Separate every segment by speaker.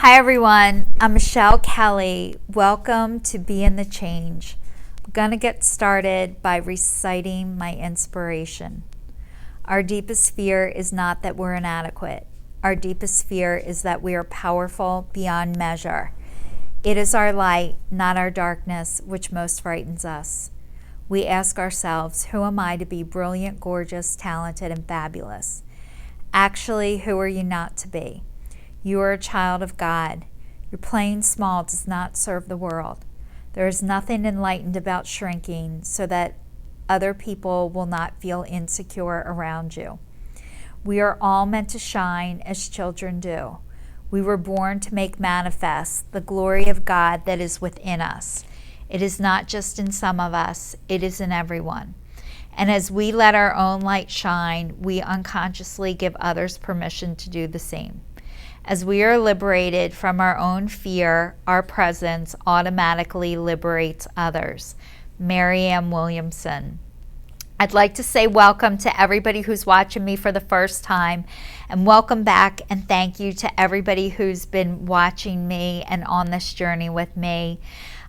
Speaker 1: Hi everyone, I'm Michelle Kelly. Welcome to Be in the Change. I'm going to get started by reciting my inspiration. Our deepest fear is not that we're inadequate. Our deepest fear is that we are powerful beyond measure. It is our light, not our darkness, which most frightens us. We ask ourselves, who am I to be brilliant, gorgeous, talented, and fabulous? Actually, who are you not to be? You are a child of God. Your playing small does not serve the world. There is nothing enlightened about shrinking so that other people will not feel insecure around you. We are all meant to shine as children do. We were born to make manifest the glory of God that is within us. It is not just in some of us, it is in everyone. And as we let our own light shine, we unconsciously give others permission to do the same. As we are liberated from our own fear, our presence automatically liberates others. Marianne Williamson. I'd like to say welcome to everybody who's watching me for the first time, and welcome back, and thank you to everybody who's been watching me and on this journey with me.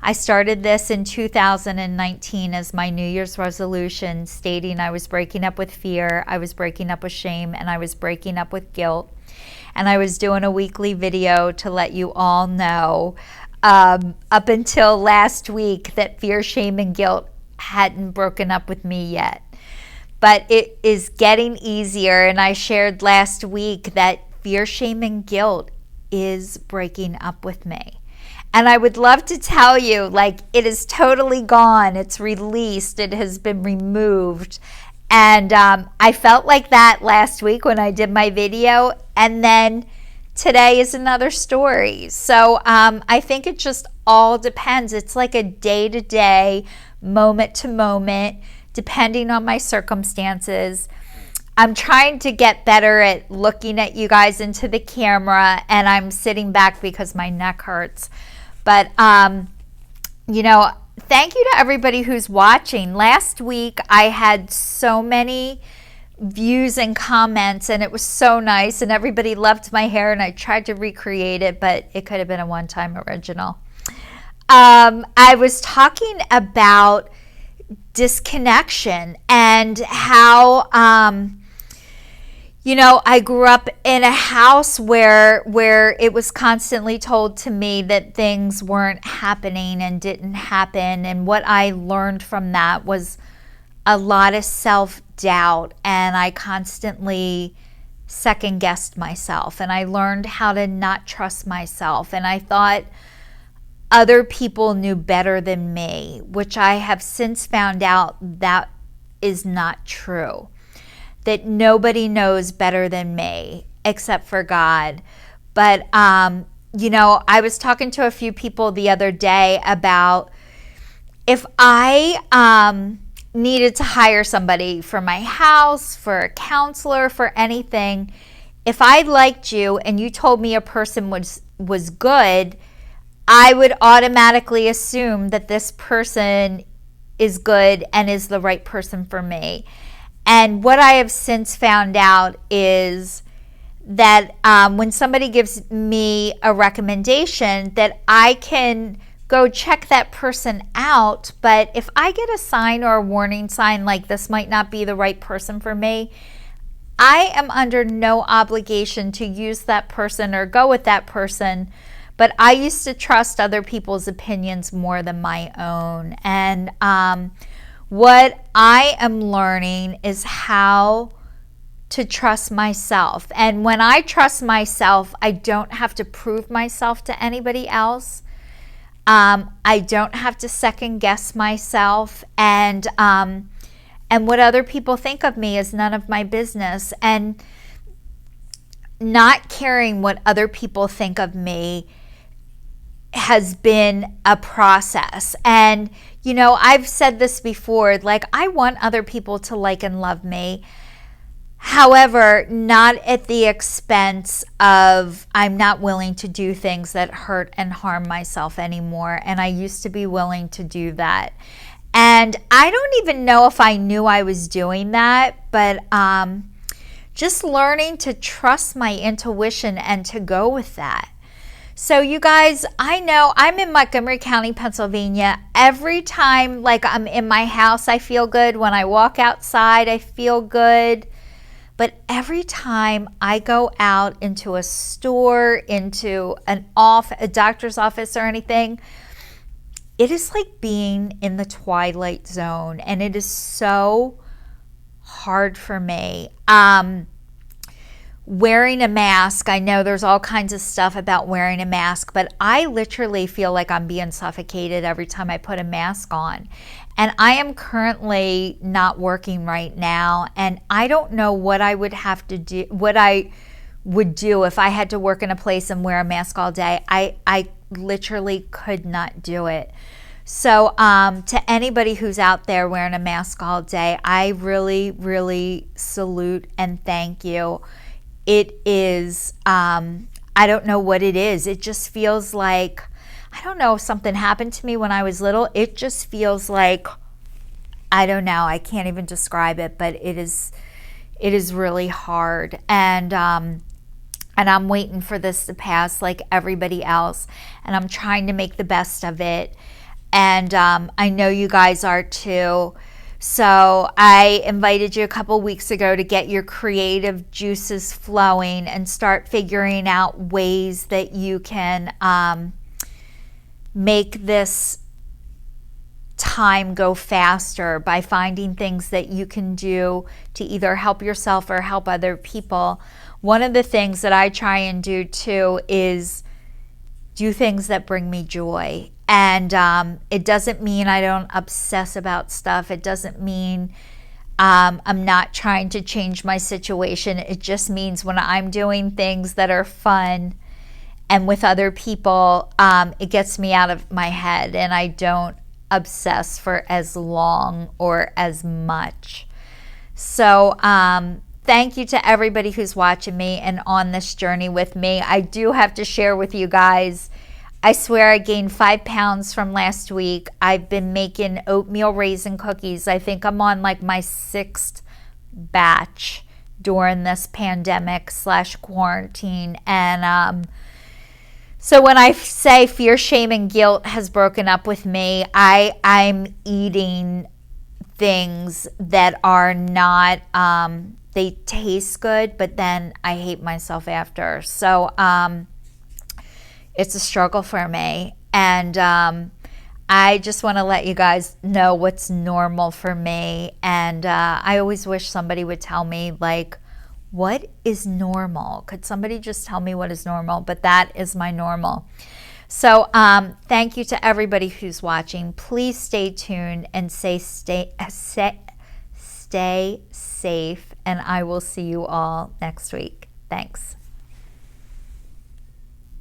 Speaker 1: I started this in 2019 as my New Year's resolution, stating I was breaking up with fear, I was breaking up with shame, and I was breaking up with guilt. And I was doing a weekly video to let you all know up until last week that fear, shame, and guilt hadn't broken up with me yet. But it is getting easier, and I shared last week that fear, shame, and guilt is breaking up with me. And I would love to tell you, like, it is totally gone. It's released. It has been removed. And I felt like that last week when I did my video. And then today is another story. So I think it just all depends. It's like a day-to-day, moment-to-moment, depending on my circumstances. I'm trying to get better at looking at you guys into the camera, and I'm sitting back because my neck hurts. But, thank you to everybody who's watching. Last week, I had so many views and comments, and it was so nice, and everybody loved my hair, and I tried to recreate it, but it could have been a one-time original. I was talking about disconnection and how, I grew up in a house where it was constantly told to me that things weren't happening and didn't happen. And what I learned from that was a lot of self-doubt, and I constantly second-guessed myself, and I learned how to not trust myself. And I thought other people knew better than me, which I have since found out that is not true. That nobody knows better than me except for God. But, I was talking to a few people the other day about if I needed to hire somebody for my house, for a counselor, for anything, if I liked you and you told me a person was good, I would automatically assume that this person is good and is the right person for me. And what I have since found out is that when somebody gives me a recommendation, that I can go check that person out. But if I get a sign or a warning sign like this might not be the right person for me, I am under no obligation to use that person or go with that person. But I used to trust other people's opinions more than my own. And what I am learning is how to trust myself. And when I trust myself, I don't have to prove myself to anybody else. I don't have to second guess myself. And what other people think of me is none of my business. And not caring what other people think of me has been a process. And I've said this before, like, I want other people to like and love me. However, not at the expense of I'm not willing to do things that hurt and harm myself anymore. And I used to be willing to do that. And I don't even know if I knew I was doing that, but just learning to trust my intuition and to go with that. So you guys, I know I'm in Montgomery County, Pennsylvania. Every time like I'm in my house, I feel good. When I walk outside, I feel good. But every time I go out into a store, into a doctor's office or anything, it is like being in the Twilight Zone, and it is so hard for me. Wearing a mask, I know there's all kinds of stuff about wearing a mask, but I literally feel like I'm being suffocated every time I put a mask on. And I am currently not working right now, and I don't know what I would have to do, what I would do if I had to work in a place and wear a mask all day. I literally could not do it. So to anybody who's out there wearing a mask all day, I really, really salute and thank you. It is, I don't know what it is. It just feels like, I don't know if something happened to me when I was little. It just feels like, I don't know. I can't even describe it, but it is really hard. And I'm waiting for this to pass like everybody else. And I'm trying to make the best of it. And I know you guys are too. So I invited you a couple weeks ago to get your creative juices flowing and start figuring out ways that you can make this time go faster by finding things that you can do to either help yourself or help other people. One of the things that I try and do too is do things that bring me joy. And it doesn't mean I don't obsess about stuff. It doesn't mean I'm not trying to change my situation. It just means when I'm doing things that are fun and with other people, it gets me out of my head and I don't obsess for as long or as much. So thank you to everybody who's watching me and on this journey with me. I do have to share with you guys, I swear I gained 5 pounds from last week. I've been making oatmeal raisin cookies. I think I'm on like my 6th batch during this pandemic / quarantine. And so when I say fear, shame, and guilt has broken up with me, I'm eating things that are not, they taste good, but then I hate myself after. So it's a struggle for me. And I just want to let you guys know what's normal for me. And I always wish somebody would tell me, like, what is normal? Could somebody just tell me what is normal? But that is my normal. So thank you to everybody who's watching. Please stay tuned and stay safe. And I will see you all next week. Thanks.